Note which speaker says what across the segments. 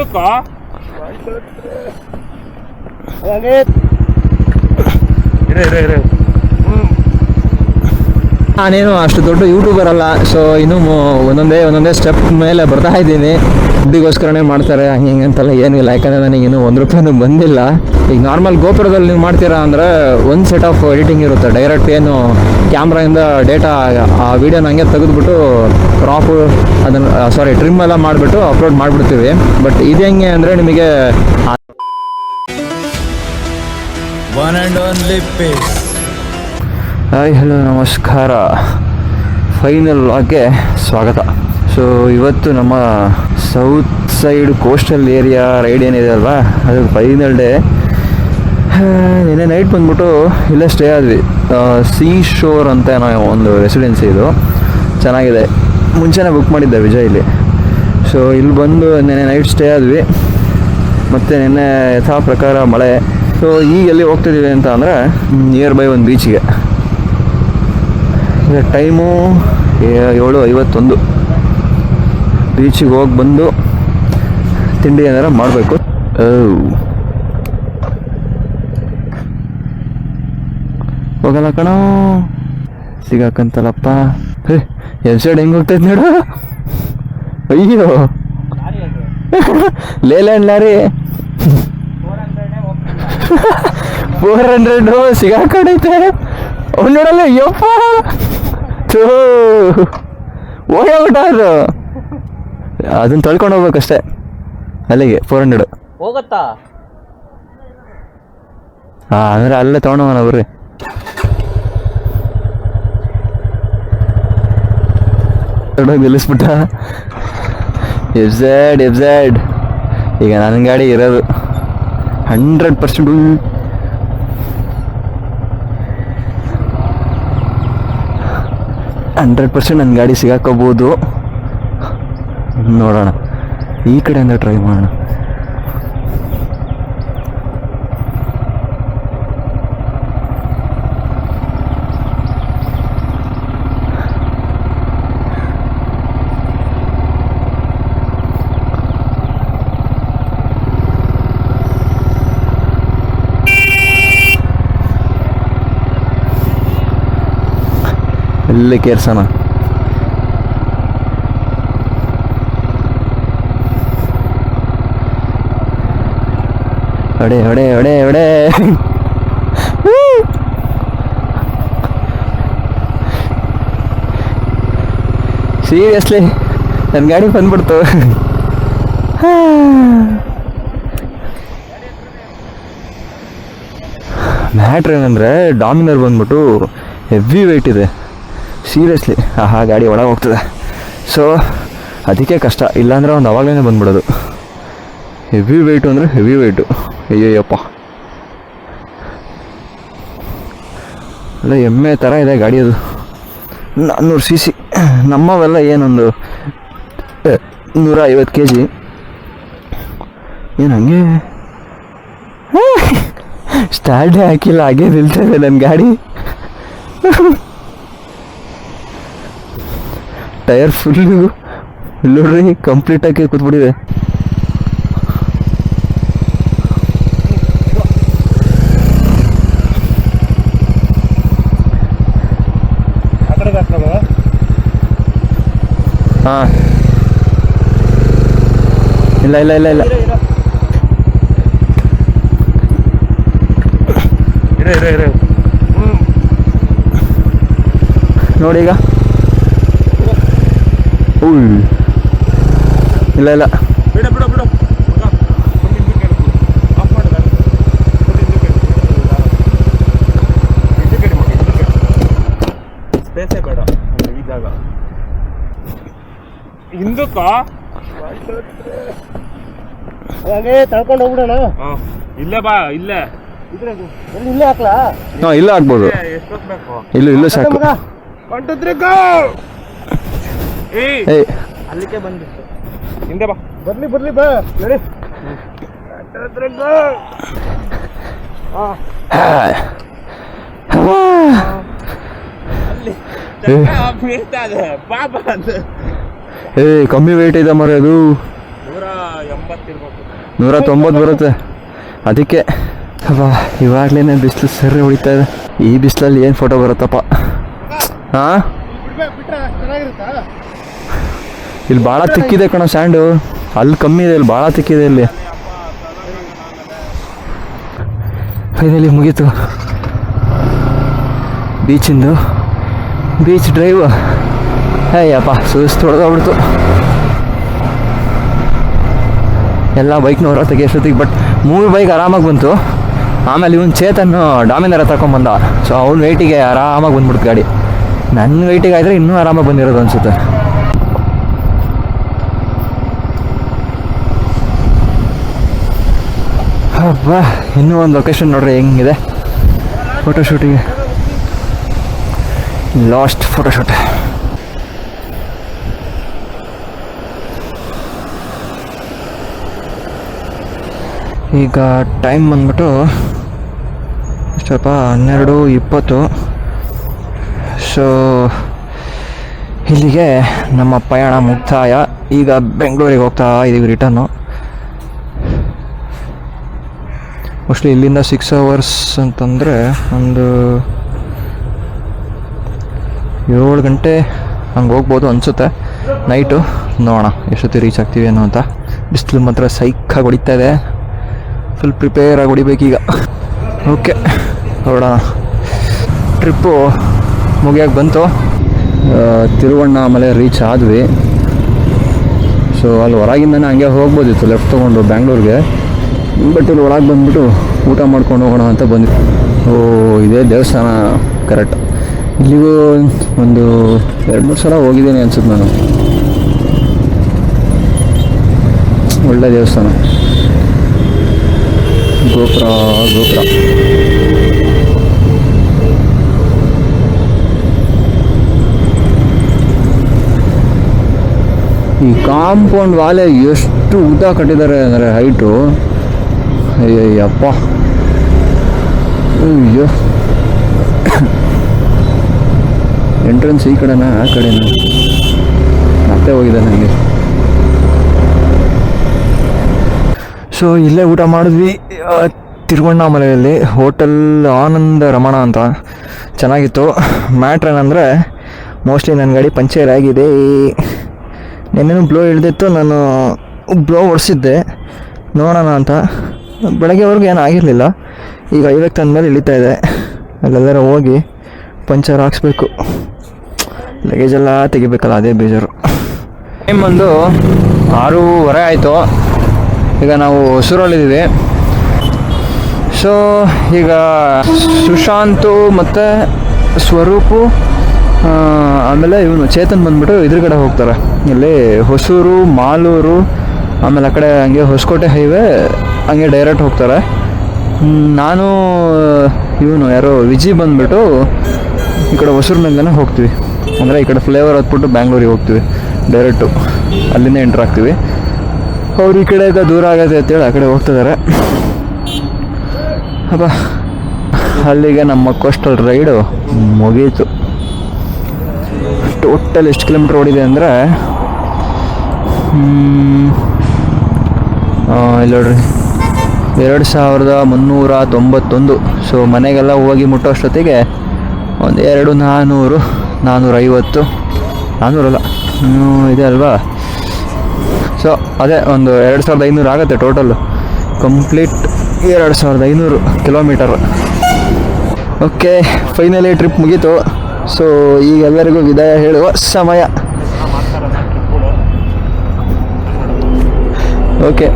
Speaker 1: ಹಿಂದಕ್ಕ
Speaker 2: ನಾನೇನು ಅಷ್ಟು ದೊಡ್ಡ ಯೂಟ್ಯೂಬರ್ ಅಲ್ಲ. ಸೊ ಇನ್ನೂ ಒಂದೊಂದೇ ಸ್ಟೆಪ್ ಮೇಲೆ ಬರ್ತಾ ಇದ್ದೀನಿ. ದುಡ್ಡಿಗೋಸ್ಕರನೇ ಮಾಡ್ತಾರೆ ಹಂಗೆ ಹಿಂಗೆ ಅಂತೆಲ್ಲ ಏನೂ ಇಲ್ಲ. ಯಾಕಂದರೆ ನನಗೆ ಇನ್ನೂ ₹1 ಬಂದಿಲ್ಲ. ಈಗ ನಾರ್ಮಲ್ ಗೋಪುರದಲ್ಲಿ ನೀವು ಮಾಡ್ತೀರಾ ಅಂದರೆ ಒಂದು ಸೆಟ್ ಆಫ್ ಎಡಿಟಿಂಗ್ ಇರುತ್ತೆ. ಡೈರೆಕ್ಟ್ ಏನು ಕ್ಯಾಮ್ರಾಯಿಂದ ಡೇಟಾ ಆ ವಿಡಿಯೋನ ಹಂಗೆ ತೆಗೆದುಬಿಟ್ಟು ಕ್ರಾಪು ಅದನ್ನು ಟ್ರಿಮ್ ಎಲ್ಲ ಮಾಡಿಬಿಟ್ಟು ಅಪ್ಲೋಡ್ ಮಾಡಿಬಿಡ್ತೀವಿ. ಬಟ್ ಇದು ಹೆಂಗೆ ಅಂದರೆ ನಿಮಗೆ
Speaker 3: one and only piece.
Speaker 2: Hi hello ನಮಸ್ಕಾರ, ಫೈನಲ್ ವ್ಲಾಗ್ಗೆ ಸ್ವಾಗತ. ಸೊ ಇವತ್ತು ನಮ್ಮ south side coastal area ride ಏನಿದೆ ಅಲ್ವಾ, ಅದು ಫೈನಲ್ ಡೇ. ನಿನ್ನೆ ನೈಟ್ ಬಂದ್ಬಿಟ್ಟು ಇಲ್ಲೇ ಸ್ಟೇ ಆದ್ವಿ. ಸೀ ಶೋರ್ ಅಂತ ನಾವು ಒಂದು ರೆಸಿಡೆನ್ಸಿ, ಇದು ಚೆನ್ನಾಗಿದೆ. ಮುಂಚೆನೇ ಬುಕ್ ಮಾಡಿದ್ದೆ ವಿಜಯ್ಲಿ. ಸೊ ಇಲ್ಲಿ ಬಂದು ನಿನ್ನೆ ನೈಟ್ ಸ್ಟೇ ಆದ್ವಿ. ಮತ್ತು ನಿನ್ನೆ ಯಥಾ ಪ್ರಕಾರ ಮಳೆ. ಸೊ ಈಗ ಎಲ್ಲಿ ಹೋಗ್ತಿದ್ದೀವಿ ಅಂತ ಅಂದರೆ ನಿಯರ್ ಬೈ ಒಂದು ಬೀಚಿಗೆ. ಈಗ ಟೈಮು 7:51. ಬೀಚಿಗೆ ಹೋಗಿ ಬಂದು ತಿಂಡಿ ಏನಾರ ಮಾಡಬೇಕು. ಹೋಗಲ್ಲ ಕಣೋ, ಸಿಗಾಕಂತಲ್ಲಪ್ಪ. ಸೈಡ್ ಹೆಂಗೆ ಹೋಗ್ತೈತೆ ನೋಡು. ಅಯ್ಯೋ ಲೇಲ್ಯಾಂಡ್ ಲಾರಿ 400 ಸಿಗಾಕಡೈತೆ. ಅವ್ನು ನೋಡಲ್ಲ, ಅಯ್ಯಪ್ಪ ಹೋಗ್ಬಿಟ್ಟ ಅದು. ಅದನ್ನ ತೊಳ್ಕೊಂಡು ಹೋಗ್ಬೇಕಷ್ಟೆ ಅಲ್ಲಿಗೆ 400
Speaker 1: ಹೋಗತ್ತಾ.
Speaker 2: ಅಂದರೆ ಅಲ್ಲೇ ತೊಗೊಂಡೋಗೋಣ ಬರ್ರಿ. ನಿಲ್ಲಿಸ್ಬಿಟ್ಟ. ಎಫ್ ಈಗ ನನ್ನ ಗಾಡಿ ಇರೋದು 100%. 100% ನನ್ನ ಗಾಡಿ ಸಿಗಾಕೋಬೋದು. ನೋಡೋಣ, ಈ ಕಡೆಯಿಂದ ಟ್ರೈ ಮಾಡೋಣ. ಎಲ್ಲಿ ಕೇರ್ಸೋಣ. ಹೊಡೆ ಹೊಡೆ ಹೊಡೆ ಹೊಡೆ. ಸೀರಿಯಸ್ಲಿ ನನ್ನ ಗಾಡಿ ಬಂದ್ಬಿಡ್ತು. ಮ್ಯಾಟ್ರ್ ಏನಂದರೆ ಡಾಮಿನರ್ ಬಂದ್ಬಿಟ್ಟು ಹೆವಿ ವೆಯ್ಟ್ ಇದೆ. ಸೀರಿಯಸ್ಲಿ ಗಾಡಿ ಒಳಗೆ ಹೋಗ್ತದೆ. ಸೊ ಅದಕ್ಕೆ ಕಷ್ಟ. ಇಲ್ಲಾಂದರೆ ಒಂದು ಅವಾಗಲೇ ಬಂದ್ಬಿಡೋದು. ಹೆವಿ ವೆಯ್ಟು ಅಂದರೆ ಹೆವಿ ವೆಯ್ಟು. ಅಯ್ಯಯ್ಯಪ್ಪ, ಅಲ್ಲ ಎಮ್ಮೆ ಥರ ಇದೆ ಗಾಡಿ. ಅದು 400 cc. ನಮ್ಮವೆಲ್ಲ ಏನೊಂದು 150 kg. ಏನು ಹಂಗೆ ಸ್ಟಾರ್ಟೇ ಹಾಕಿಲ್ಲ, ಹಾಗೆ ನಿಲ್ತದೆ ನನ್ನ ಗಾಡಿ. ಟೈರ್ ಫುಲ್ಲು ನೋಡ್ರಿ, ಕಂಪ್ಲೀಟಾಗಿ ಕೂತ್ಬಿಟ್ಟಿದೆ. ಹಾಂ, ಇಲ್ಲ ಇಲ್ಲ ಇಲ್ಲ ಇಲ್ಲ ನೋಡಿ ಈಗ. ಇಲ್ಲ ಇಲ್ಲ
Speaker 1: ಸ್ಪೇಸೇ ಬೇಡ ಇದ್ದಾಗ. ಹಿಂದಕ್ಕ ತಳ್ಕೊಂಡು ಹೋಗ್ಬಿಡೋಣ. ಇಲ್ಲೇ ಬಾ, ಇಲ್ಲೇ ಇಲ್ಲೇ ಹಾಕ್ಲಾ?
Speaker 2: ಹಾಂ, ಇಲ್ಲೇ ಹಾಕ್ಬೋದು.
Speaker 1: ಎಷ್ಟೊತ್ತು ಬೇಕು?
Speaker 2: ಇಲ್ಲೂ ಸಾಕು.
Speaker 1: ಅಲ್ಲಿಗೆ ಬಂದಿತ್ತು. ಹಿಂದೆ ಬಾ, ಬರ್ಲಿ ಬಾ ನಡಿ.
Speaker 2: ಕಮ್ಮಿ ವೇಟ್ ಇದೆ ಮರ ಅದು.
Speaker 1: 180 ಇರ್ಬೇಕು.
Speaker 2: 190 ಬರುತ್ತೆ. ಅದಕ್ಕೆ ಇವಾಗಲೇ ಬಿಸಿಲು ಸರಿ ಹೊಡಿತಾ ಇದೆ. ಈ ಬಿಸಿಲಲ್ಲಿ ಏನು ಫೋಟೋ ಬರುತ್ತಪ್ಪ. ಹಾಂ, ಇಲ್ಲಿ ಭಾಳ ತಿಕ್ಕಿದೆ ಕಣ ಸ್ಯಾಂಡು. ಅಲ್ಲಿ ಕಮ್ಮಿ ಇದೆ, ಇಲ್ಲಿ ಭಾಳ ತಿಕ್ಕಿದೆ. ಇಲ್ಲಿ ಫೈನಲಿ ಮುಗೀತು ಬೀಚಿಂದು ಬೀಚ್ ಡ್ರೈವ್. ಅಯ್ಯಪ್ಪ ಸುಸ್ತು ಹೊಡೆದೋಗ್ಬಿಡ್ತು ಎಲ್ಲ ಬೈಕ್ನವ್ರ ತೆಗಿಯೋಷ್ಟೊತ್ತಿಗೆ. ಬಟ್ 3 ಬೈಕ್ ಆರಾಮಾಗಿ ಬಂತು. ಆಮೇಲೆ ಇವನು ಚೇತನ್ ಡಾಮಿನರ ತಗೊಂಬಂದ. ಸೊ ಅವ್ನ ವೆಯ್ಟಿಗೆ ಆರಾಮಾಗಿ ಬಂದ್ಬಿಡ್ತು ಗಾಡಿ. ನನ್ನ ವೆಯ್ಟಿಗೆ ಆದರೆ ಇನ್ನೂ ಆರಾಮಾಗಿ ಬಂದಿರೋದು ಅನಿಸುತ್ತೆ. ಹಬ್ಬ, ಇನ್ನೂ ಒಂದು ಲೊಕೇಶನ್ ನೋಡ್ರಿ ಹೆಂಗಿದೆ ಫೋಟೋಶೂಟಿಗೆ. Last photoshoot. ಈಗ ಟೈಮ್ ಬಂದ್ಬಿಟ್ಟು ಎಷ್ಟಪ್ಪ, 12:20. ಸೊ ಇಲ್ಲಿಗೆ ನಮ್ಮ ಪಯಣ ಮುಕ್ತಾಯ. ಈಗ ಬೆಂಗಳೂರಿಗೆ ಹೋಗ್ತಾ ಇದ್ದೀವಿ ರಿಟರ್ನು. ಮೋಸ್ಟ್ಲಿ ಇಲ್ಲಿಂದ 6 hours ಅಂತಂದರೆ ಒಂದು 7 ಗಂಟೆ ಹಂಗೆ ಹೋಗ್ಬೋದು ಅನಿಸುತ್ತೆ ನೈಟು. ನೋಡೋಣ ಎಷ್ಟೊತ್ತಿಗೆ ರೀಚ್ ಆಗ್ತೀವಿ ಅನ್ನೋ ಅಂತ. ಬಿಸಿಲು ಮಾತ್ರ ಸೈಕಾಗಿ ಹೊಡಿತಾ ಇದೆ. ಫುಲ್ ಪ್ರಿಪೇರಾಗಿ ಹೊಡಿಬೇಕೀಗ. ಓಕೆ, ಹೊರಡೋಣ. ಟ್ರಿಪ್ಪು ಮುಗಿಯೋಕೆ ಬಂತು. ತಿರುವಣ್ಣಾಮಲೆ ರೀಚ್ ಆದ್ವಿ. ಸೊ ಅಲ್ಲಿ ಹೊರಗಿಂದನೇ ಹಂಗೆ ಹೋಗ್ಬೋದಿತ್ತು ಲೆಫ್ಟ್ ತೊಗೊಂಡು ಬ್ಯಾಂಗ್ಳೂರಿಗೆ. ಬಟ್ ಇಲ್ಲಿ ಒಳಗೆ ಬಂದುಬಿಟ್ಟು ಊಟ ಮಾಡ್ಕೊಂಡು ಹೋಗೋಣ ಅಂತ ಬಂದ್ವಿ. ಇದೇ ದೇವಸ್ಥಾನ ಕರೆಕ್ಟ್. ಇಲ್ಲಿಗೂ ಒಂದು 2-3 ಸಲ ಹೋಗಿದ್ದೀನಿ ಅನ್ಸುತ್ತೆ ನಾನು. ಒಳ್ಳೆ ದೇವಸ್ಥಾನ. ಗೋಪುರ ಈ ಕಾಂಪೌಂಡ್ ವಾಲೆ ಎಷ್ಟು ಉದ್ದ ಕಟ್ಟಿದ್ದಾರೆ ಅಂದರೆ ಹೈಟು. ಅಯ್ಯಪ್ಪ, ಅಯ್ಯೋ. ಎಂಟ್ರೆನ್ಸ್ ಈ ಕಡೆನಾ ಆ ಕಡೆನಾ ಮತ್ತೆ ಹೋಗಿದೆ ನನಗೆ. ಸೊ ಇಲ್ಲೇ ಊಟ ಮಾಡಿದ್ವಿ ತಿರುವಣ್ಣಾಮಲೆಯಲ್ಲಿ. ಹೋಟೆಲ್ ಆನಂದ ರಮಣ ಅಂತ. ಚೆನ್ನಾಗಿತ್ತು. ಮ್ಯಾಟ್ರ್ ಏನಂದರೆ ಮೋಸ್ಟ್ಲಿ ನನ್ನ ಗಾಡಿ ಪಂಚರ್ ಆಗಿದೆ. ನೆನ್ನೆನೂ ಬ್ಲೋ ಹಿಡ್ದಿತ್ತು. ನಾನು ಬ್ಲೋ ಓಡಿಸಿದ್ದೆ ನೋಡೋಣ ಅಂತ. ಬೆಳಗ್ಗೆವರೆಗೂ ಏನೂ ಆಗಿರಲಿಲ್ಲ. ಈಗ 50 ತಂದಮೇಲೆ ಇಳಿತಾ ಇದೆ. ಅಲ್ಲೆಲ್ಲರ ಹೋಗಿ ಪಂಚರ್ ಹಾಕ್ಸ್ಬೇಕು. ಲಗೇಜೆಲ್ಲ ತೆಗಿಬೇಕಲ್ಲ, ಅದೇ ಬೇಜಾರು. ಟೈಮ್ ಬಂದು 6:30 ಆಯಿತು. ಈಗ ನಾವು ಹೊಸೂರಲ್ಲಿದ್ದೀವಿ. ಸೊ ಈಗ ಸುಶಾಂತು ಮತ್ತು ಸ್ವರೂಪು ಆಮೇಲೆ ಇವನು ಚೇತನ್ ಬಂದ್ಬಿಟ್ಟು ಇದ್ರಗಡೆ ಹೋಗ್ತಾರೆ. ಇಲ್ಲಿ ಹೊಸೂರು, ಮಾಲೂರು, ಆಮೇಲೆ ಆ ಕಡೆ ಹಂಗೆ ಹೊಸಕೋಟೆ ಹೈವೇ ಹಂಗೆ ಡೈರೆಕ್ಟ್ ಹೋಗ್ತಾರೆ. ನಾನು ಇವನು ಯಾರೋ ವಿಜಿ ಬಂದುಬಿಟ್ಟು ಈ ಕಡೆ ಹೊಸೂರಿನಲ್ಲೇ ಹೋಗ್ತೀವಿ. ಅಂದರೆ ಈ ಕಡೆ ಫ್ಲೇವರ್ ಹತ್ಬಿಟ್ಟು ಬ್ಯಾಂಗ್ಳೂರಿಗೆ ಹೋಗ್ತೀವಿ ಡೈರೆಕ್ಟು. ಅಲ್ಲಿಂದ ಎಂಟ್ರ್ ಆಗ್ತೀವಿ. ಅವ್ರು ಈ ಕಡೆ ದೂರ ಆಗತ್ತೆ ಅಂತೇಳಿ ಆ ಕಡೆ ಹೋಗ್ತಿದ್ದಾರೆ. ಅಬ್ಬಾ, ಅಲ್ಲಿಗೆ ನಮ್ಮ ಕೋಸ್ಟಲ್ ರೈಡು ಮುಗೀತು. ಟೋಟಲ್ ಎಷ್ಟು ಕಿಲೋಮೀಟ್ರ್ ಓಡಿದೆ ಅಂದರೆ ಇಲ್ಲಿ ನೋಡ್ರಿ 2391. ಸೊ ಮನೆಗೆಲ್ಲ ಹೋಗಿ ಮುಟ್ಟೋ ಅಷ್ಟೊತ್ತಿಗೆ ಒಂದು 400, 450, 400 ಇದೆ ಅಲ್ವಾ. ಸೊ ಅದೇ ಒಂದು 2500 ಆಗುತ್ತೆ total. Complete 2500 kilometre. Okay, finally trip ಮುಗೀತು. ಸೊ ಈಗ ಎಲ್ಲರಿಗೂ ವಿದಾಯ ಹೇಳುವ ಸಮಯ. ಓಕೆ,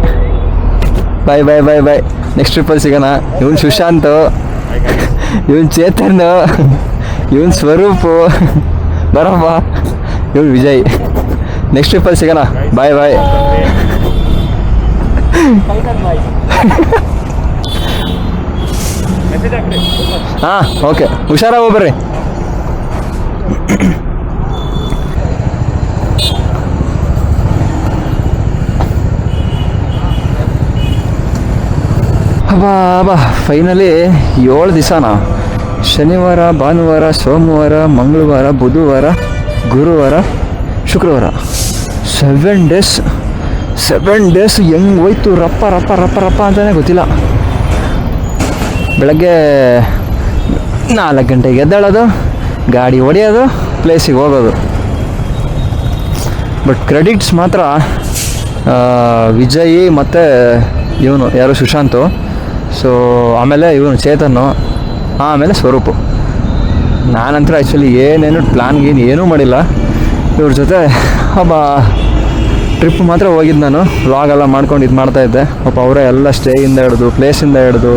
Speaker 2: ಬಾಯ್ ಬಾಯ್ ಬಾಯ್ ಬಾಯ್. ನೆಕ್ಸ್ಟ್ ಟ್ರಿಪ್ಪಲ್ಲಿ ಸಿಗೋಣ. ಇವನು ಸುಶಾಂತ್, ಇವನು ಚೇತನ್, ಇವನು ಸ್ವರೂಪು, ಬರಪ್ಪ, ಇವನು ವಿಜಯ್. ನೆಕ್ಸ್ಟ್ ಟ್ರಿಪ್ಪಲ್ಲಿ ಸಿಗೋಣ. ಬಾಯ್ ಬಾಯ್. ಹಾಂ, ಓಕೆ, ಹುಷಾರಾಗಿ ಹೋಗ್ಬರ್ರಿ. ಅಬ್ಬಾ, ಫೈನಲಿ 7 ದಿವಸನಾ. ಶನಿವಾರ, ಭಾನುವಾರ, ಸೋಮವಾರ, ಮಂಗಳವಾರ, ಬುಧವಾರ, ಗುರುವಾರ, ಶುಕ್ರವಾರ, 7 days 7 ಡೇಸ್ ಹೆಂಗೆ ಹೋಯ್ತು ರಪ್ಪ ರಪ್ಪ ರಪ್ಪ ರಪ್ಪ ಅಂತಲೇ ಗೊತ್ತಿಲ್ಲ. ಬೆಳಗ್ಗೆ 4 ಗಂಟೆಗೆ ಎದ್ದೇಳೋದು, ಗಾಡಿ ಹೊಡೆಯೋದು, ಪ್ಲೇಸಿಗೆ ಹೋಗೋದು. ಬಟ್ ಕ್ರೆಡಿಟ್ಸ್ ಮಾತ್ರ ವಿಜಯ್ ಮತ್ತು ಇವನು ಯಾರು ಸುಶಾಂತು, ಸೊ ಆಮೇಲೆ ಇವನು ಚೇತನ್ನು, ಆಮೇಲೆ ಸ್ವರೂಪು. ನಾನಂತರ ಆ್ಯಕ್ಚುಲಿ ಏನೇನು ಪ್ಲ್ಯಾನ್ ಏನೂ ಮಾಡಿಲ್ಲ. ಇವ್ರ ಜೊತೆ ಒಬ್ಬ ಟ್ರಿಪ್ ಮಾತ್ರ ಹೋಗಿದ್ದು ನಾನು. ವ್ಲಾಗೆಲ್ಲ ಮಾಡ್ಕೊಂಡು ಇದು ಮಾಡ್ತಾಯಿದ್ದೆ. ಪಾಪ ಅವರೇ ಎಲ್ಲ ಸ್ಟೇಯಿಂದ ಹಿಡಿದು ಪ್ಲೇಸಿಂದ ಹಿಡಿದು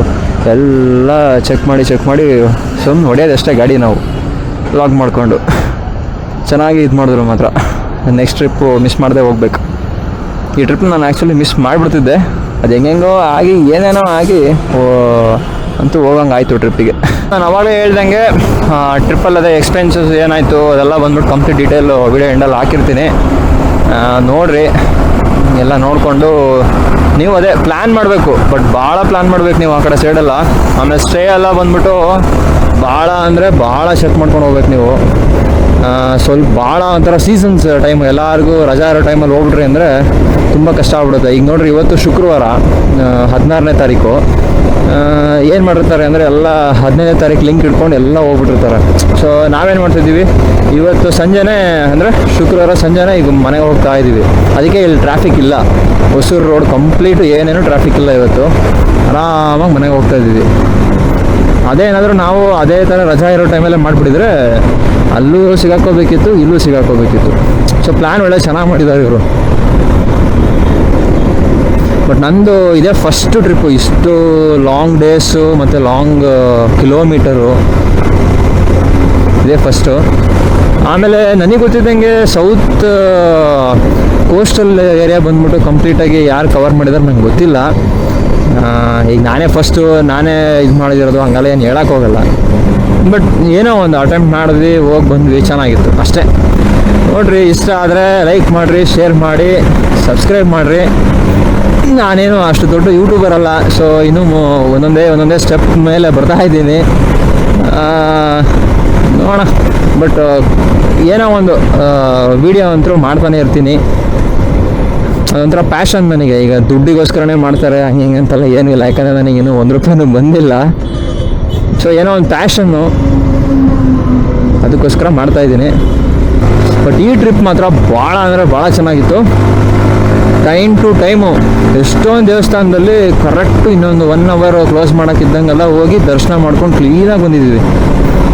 Speaker 2: ಎಲ್ಲ ಚೆಕ್ ಮಾಡಿ ಸುಮ್ಮನೆ ಹೊಡೆಯೋದಷ್ಟೇ ಗಾಡಿ ನಾವು ವ್ಲಾಗ್ ಮಾಡಿಕೊಂಡು. ಚೆನ್ನಾಗಿ ಇದು ಮಾಡಿದ್ರು ಮಾತ್ರ. ನೆಕ್ಸ್ಟ್ ಟ್ರಿಪ್ಪು ಮಿಸ್ ಮಾಡದೆ ಹೋಗ್ಬೇಕು. ಈ ಟ್ರಿಪ್ ನಾನು ಆ್ಯಕ್ಚುಲಿ ಮಿಸ್ ಮಾಡಿಬಿಡ್ತಿದ್ದೆ. ಅದು ಹೆಂಗೆಂಗೋ ಆಗಿ ಏನೇನೋ ಆಗಿ ಅಂತೂ ಹೋಗಂಗೆ ಆಯಿತು ಟ್ರಿಪ್ಪಿಗೆ. ನಾನು ಅವಾಗಲೇ ಹೇಳ್ದಂಗೆ ಟ್ರಿಪ್ಪಲ್ಲದೆ ಎಕ್ಸ್ಪೆನ್ಸಸ್ ಏನಾಯಿತು ಅದೆಲ್ಲ ಬಂದ್ಬಿಟ್ಟು ಕಂಪ್ಲೀಟ್ ಡೀಟೇಲು ವಿಡಿಯೋ ಎಂಡಲ್ಲಿ ಹಾಕಿರ್ತೀನಿ, ನೋಡಿರಿ. ಎಲ್ಲ ನೋಡಿಕೊಂಡು ನೀವು ಅದೇ ಪ್ಲ್ಯಾನ್ ಮಾಡಬೇಕು. ಬಟ್ ಭಾಳ ಪ್ಲ್ಯಾನ್ ಮಾಡ್ಬೇಕು ನೀವು ಆ ಕಡೆ ಸೈಡೆಲ್ಲ. ಆಮೇಲೆ ಸ್ಟೇ ಎಲ್ಲ ಬಂದ್ಬಿಟ್ಟು ಭಾಳ ಅಂದರೆ ಭಾಳ ಚೆಕ್ ಮಾಡ್ಕೊಂಡು ಹೋಗ್ಬೇಕು ನೀವು. ಸ್ವಲ್ಪ ಭಾಳ ಒಂಥರ ಸೀಸನ್ಸ್ ಟೈಮ್, ಎಲ್ಲರಿಗೂ ರಜಾ ಇರೋ ಟೈಮಲ್ಲಿ ಹೋಗ್ಬಿಟ್ರಿ ಅಂದರೆ ತುಂಬ ಕಷ್ಟ ಆಗ್ಬಿಡುತ್ತೆ. ಈಗ ನೋಡಿರಿ, ಇವತ್ತು ಶುಕ್ರವಾರ 16ನೇ ತಾರೀಕು. ಏನು ಮಾಡಿರ್ತಾರೆ ಅಂದರೆ ಎಲ್ಲ 15ನೇ ತಾರೀಕು ಲಿಂಕ್ ಇಟ್ಕೊಂಡು ಎಲ್ಲ ಹೋಗ್ಬಿಟ್ಟಿರ್ತಾರೆ. ಸೊ ನಾವೇನು ಮಾಡ್ತಿದ್ದೀವಿ, ಇವತ್ತು ಸಂಜೆನೇ ಅಂದರೆ ಶುಕ್ರವಾರ ಸಂಜೆನೇ ಈಗ ಮನೆಗೆ ಹೋಗ್ತಾ ಇದ್ದೀವಿ. ಅದಕ್ಕೆ ಇಲ್ಲಿ ಟ್ರಾಫಿಕ್ ಇಲ್ಲ. ಹೊಸೂರು ರೋಡ್ ಕಂಪ್ಲೀಟು ಏನೇನು ಟ್ರಾಫಿಕ್ ಇಲ್ಲ. ಇವತ್ತು ಆರಾಮಾಗಿ ಮನೆಗೆ ಹೋಗ್ತಾ ಇದ್ದೀವಿ. ಅದೇನಾದರೂ ನಾವು ಅದೇ ಥರ ರಜಾ ಇರೋ ಟೈಮಲ್ಲೇ ಮಾಡಿಬಿಟ್ಟಿದ್ರೆ ಅಲ್ಲೂ ಸಿಗಾಕೋಬೇಕಿತ್ತು, ಇಲ್ಲೂ ಸಿಗಾಕೋಬೇಕಿತ್ತು. ಸೊ ಪ್ಲ್ಯಾನ್ ಒಳ್ಳೆ ಚೆನ್ನಾಗಿ ಮಾಡಿದ್ದಾರೆ ಇವರು. ಬಟ್ ನಂದು ಇದೇ ಫಸ್ಟು ಟ್ರಿಪ್ಪು, ಇಷ್ಟು ಲಾಂಗ್ ಡೇಸು ಮತ್ತು ಲಾಂಗ್ ಕಿಲೋಮೀಟರು ಇದೇ ಫಸ್ಟು. ಆಮೇಲೆ ನನಗೆ ಗೊತ್ತಿದ್ದಂಗೆ ಸೌತ್ ಕೋಸ್ಟಲ್ ಏರಿಯಾ ಬಂದ್ಬಿಟ್ಟು ಕಂಪ್ಲೀಟಾಗಿ ಯಾರು ಕವರ್ ಮಾಡಿದಾರೆ ನಂಗೆ ಗೊತ್ತಿಲ್ಲ. ಈಗ ನಾನೇ ಫಸ್ಟು ನಾನೇ ಇದು ಮಾಡಿದಿರೋದು, ಹಂಗೆಲ್ಲ ಏನು ಹೇಳೋಕ್ಕೋಗಲ್ಲ. ಬಟ್ ಏನೋ ಒಂದು ಅಟೆಂಪ್ಟ್ ಮಾಡಿದ್ವಿ, ಹೋಗಿ ಬಂದ್ವಿ, ಚೆನ್ನಾಗಿತ್ತು ಅಷ್ಟೇ. ನೋಡಿರಿ, ಇಷ್ಟ ಆದರೆ ಲೈಕ್ ಮಾಡಿರಿ, ಶೇರ್ ಮಾಡಿ, ಸಬ್ಸ್ಕ್ರೈಬ್ ಮಾಡಿರಿ. ನಾನೇನು ಅಷ್ಟು ದೊಡ್ಡ ಯೂಟ್ಯೂಬರ್ ಅಲ್ಲ, ಸೊ ಇನ್ನೂ ಒಂದೊಂದೇ ಸ್ಟೆಪ್ ಮೇಲೆ ಬರ್ತಾ ಇದ್ದೀನಿ, ನೋಡೋಣ. ಬಟ್ ಏನೋ ಒಂದು ವೀಡಿಯೋ ಅಂತೂ ಮಾಡ್ತಾನೆ ಇರ್ತೀನಿ. ಅದೊಂಥರ ಪ್ಯಾಷನ್ ನನಗೆ. ಈಗ ದುಡ್ಡಿಗೋಸ್ಕರನೇ ಮಾಡ್ತಾರೆ ಹಂಗೆ ಹಿಂಗೆ ಅಂತೆಲ್ಲ ಏನೂ ಇಲ್ಲ, ಯಾಕಂದರೆ ನನಗೇನು 1 ರೂಪಾಯಿನೂ ಬಂದಿಲ್ಲ. ಸೊ ಏನೋ ಒಂದು ಪ್ಯಾಷನ್ನು, ಅದಕ್ಕೋಸ್ಕರ ಮಾಡ್ತಾಯಿದ್ದೀನಿ. ಬಟ್ ಈ ಟ್ರಿಪ್ ಮಾತ್ರ ಭಾಳ ಅಂದರೆ ಭಾಳ ಚೆನ್ನಾಗಿತ್ತು. ಟೈಮ್ ಟು ಟೈಮು ಎಷ್ಟೊಂದು ದೇವಸ್ಥಾನದಲ್ಲಿ ಕರೆಕ್ಟು ಇನ್ನೊಂದು 1 ಅವರ್ ಕ್ಲೋಸ್ ಮಾಡೋಕ್ಕಿದ್ದಂಗೆಲ್ಲ ಹೋಗಿ ದರ್ಶನ ಮಾಡ್ಕೊಂಡು ಕ್ಲೀನಾಗಿ ಬಂದಿದ್ದೀವಿ.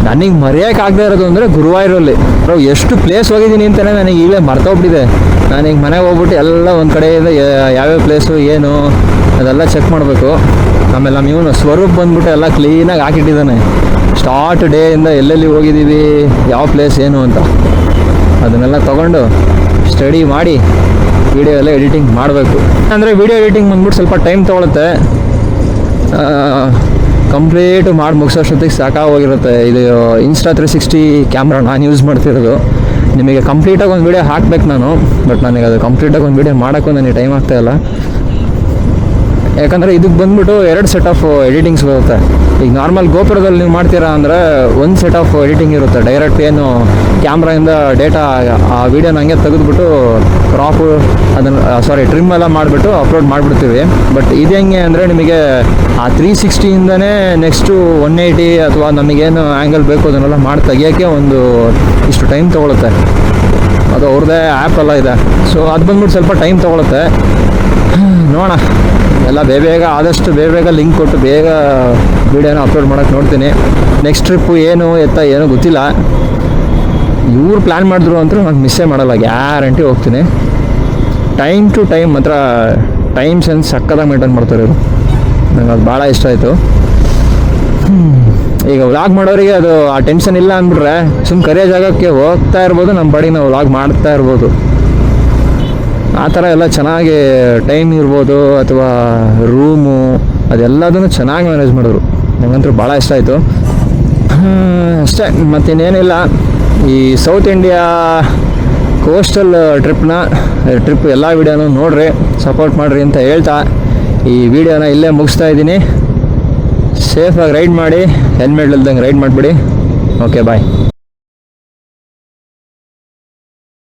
Speaker 2: ನನಗೆ ಮರೆಯೋಕ್ಕಾಗದೇ ಇರೋದು ಅಂದರೆ ಗುರುವಾಯೂರಲ್ಲಿ ಎಷ್ಟು ಪ್ಲೇಸ್ ಹೋಗಿದ್ದೀನಿ ಅಂತಲೇ ನನಗೆ ಈಗಲೇ ಮರ್ತೋಗ್ಬಿಟ್ಟಿದೆ. ನಾನೀಗ ಮನೆಗೆ ಹೋಗ್ಬಿಟ್ಟು ಎಲ್ಲ ಒಂದು ಕಡೆಯಿಂದ ಯಾವ್ಯಾವ ಪ್ಲೇಸು ಏನು ಅದೆಲ್ಲ ಚೆಕ್ ಮಾಡಬೇಕು. ಆಮೇಲೆ ನಮ್ಮ ಇವನು ಸ್ವರೂಪ್ ಬಂದ್ಬಿಟ್ಟು ಎಲ್ಲ ಕ್ಲೀನಾಗಿ ಹಾಕಿಟ್ಟಿದ್ದಾನೆ, ಸ್ಟಾರ್ಟ್ ಡೇಯಿಂದ ಎಲ್ಲೆಲ್ಲಿ ಹೋಗಿದ್ದೀವಿ, ಯಾವ ಪ್ಲೇಸ್ ಏನು ಅಂತ ಅದನ್ನೆಲ್ಲ ತೊಗೊಂಡು ಸ್ಟಡಿ ಮಾಡಿ ವೀಡಿಯೋ ಎಲ್ಲ ಎಡಿಟಿಂಗ್ ಮಾಡಬೇಕು. ಅಂದರೆ ವೀಡಿಯೋ ಎಡಿಟಿಂಗ್ ಬಂದ್ಬಿಟ್ಟು ಸ್ವಲ್ಪ ಟೈಮ್ ತೊಗೊಳುತ್ತೆ. ಕಂಪ್ಲೀಟು ಮಾಡಿ ಮುಗಿಸೋಷ್ಟೊತ್ತಿಗೆ ಸಾಕಾಗೋಗಿರುತ್ತೆ. ಇದು ಇನ್ಸ್ಟಾ 360 ಕ್ಯಾಮ್ರಾ ನಾನು ಯೂಸ್ ಮಾಡ್ತಿರೋದು. ನಿಮಗೆ ಕಂಪ್ಲೀಟಾಗಿ ಒಂದು ವೀಡಿಯೋ ಹಾಕ್ಬೇಕು ನಾನು, ಬಟ್ ನನಗೆ ಅದು ಕಂಪ್ಲೀಟಾಗಿ ಒಂದು ವೀಡಿಯೋ ಮಾಡೋಕ್ಕೂ ನನಗೆ ಟೈಮ್ ಆಗ್ತಾಯಿಲ್ಲ. ಯಾಕಂದರೆ ಇದಕ್ಕೆ ಬಂದ್ಬಿಟ್ಟು 2 ಸೆಟ್ ಆಫ್ ಎಡಿಟಿಂಗ್ಸ್ ಬರುತ್ತೆ. ಈಗ ನಾರ್ಮಲ್ ಗೋಪುರದಲ್ಲಿ ನೀವು ಮಾಡ್ತೀರಾ ಅಂದರೆ 1 ಸೆಟ್ ಆಫ್ ಎಡಿಟಿಂಗ್ ಇರುತ್ತೆ. ಡೈರೆಕ್ಟ್ ಏನು ಕ್ಯಾಮ್ರಾಯಿಂದ ಡೇಟಾ ಆ ವೀಡಿಯೋನ ಹಂಗೆ ತೆಗೆದುಬಿಟ್ಟು ಕ್ರಾಪು ಅದನ್ನು ಟ್ರಿಮ್ ಎಲ್ಲ ಮಾಡಿಬಿಟ್ಟು ಅಪ್ಲೋಡ್ ಮಾಡಿಬಿಡ್ತೀವಿ. ಬಟ್ ಇದು ಹೆಂಗೆ ಅಂದರೆ ನಿಮಗೆ ಆ 360ಇಂದನೇ ನೆಕ್ಸ್ಟು 180 ಅಥವಾ ನಮಗೇನು ಆ್ಯಂಗಲ್ ಬೇಕು ಅದನ್ನೆಲ್ಲ ಮಾಡಿ ತೆಗಿಯೋಕ್ಕೆ ಒಂದು ಇಷ್ಟು ಟೈಮ್ ತೊಗೊಳುತ್ತೆ. ಅದು ಅವ್ರದ್ದೇ ಆ್ಯಪ್ ಎಲ್ಲ ಇದೆ. ಸೊ ಅದು ಬಂದ್ಬಿಟ್ಟು ಸ್ವಲ್ಪ ಟೈಮ್ ತೊಗೊಳುತ್ತೆ. ನೋಡೋಣ, ಎಲ್ಲ ಬೇಗ ಆದಷ್ಟು ಬೇಗ ಲಿಂಕ್ ಕೊಟ್ಟು ಬೇಗ ವೀಡಿಯೋನ ಅಪ್ಲೋಡ್ ಮಾಡೋಕ್ಕೆ ನೋಡ್ತೀನಿ. ನೆಕ್ಸ್ಟ್ ಟ್ರಿಪ್ಪು ಏನು ಏನೋ ಗೊತ್ತಿಲ್ಲ. ಇವ್ರು ಪ್ಲ್ಯಾನ್ ಮಾಡಿದ್ರು ಅಂತೂ ನಾನು ಮಿಸ್ಸೇ ಮಾಡಲ್ಲ, ಗ್ಯಾರಂಟಿ ಹೋಗ್ತೀನಿ. ಟೈಮ್ ಟು ಟೈಮ್ ಮಾತ್ರ ಟೈಮ್ ಸೆನ್ಸ್ ಸಕ್ಕದಾಗಿ ಮೇಂಟೈನ್ ಮಾಡ್ತಾರೆ ಇವರು. ನಂಗೆ ಅದು ಭಾಳ ಇಷ್ಟ ಆಯಿತು. ಈಗ ವ್ಲಾಗ್ ಮಾಡೋರಿಗೆ ಅದು ಆ ಟೆನ್ಷನ್ ಇಲ್ಲ ಅಂದ್ಬಿಟ್ರೆ ಸುಮ್ಮನೆ ಕರಿಯೋ ಜಾಗಕ್ಕೆ ಹೋಗ್ತಾ ಇರ್ಬೋದು, ನಮ್ಮ ಬಾಡಿಗೆ ನಾವು ವ್ಲಾಗ್ ಮಾಡ್ತಾ ಇರ್ಬೋದು. ಆ ಥರ ಎಲ್ಲ ಚೆನ್ನಾಗಿ ಟೈಮ್ ಇರ್ಬೋದು ಅಥವಾ ರೂಮು ಅದೆಲ್ಲದನ್ನು ಚೆನ್ನಾಗಿ ಮ್ಯಾನೇಜ್ ಮಾಡಿದ್ರು. ನನಗಂತೂ ಭಾಳ ಇಷ್ಟ ಆಯಿತು. ಅಷ್ಟೇ, ಮತ್ತಿನ್ನೇನಿಲ್ಲ. ಈ ಸೌತ್ ಇಂಡಿಯಾ ಕೋಸ್ಟಲ್ ಟ್ರಿಪ್ ಎಲ್ಲ ವೀಡಿಯೋನೂ ನೋಡ್ರಿ, ಸಪೋರ್ಟ್ ಮಾಡಿರಿ ಅಂತ ಹೇಳ್ತಾ ಈ ವಿಡಿಯೋನ ಇಲ್ಲೇ ಮುಗಿಸ್ತಾ ಇದ್ದೀನಿ. ಸೇಫಾಗಿ ರೈಡ್ ಮಾಡಿ, ಹೆಲ್ಮೆಟ್ ಇಲ್ದಂಗೆ ರೈಡ್ ಮಾಡಿಬಿಡಿ. ಓಕೆ, ಬಾಯ್.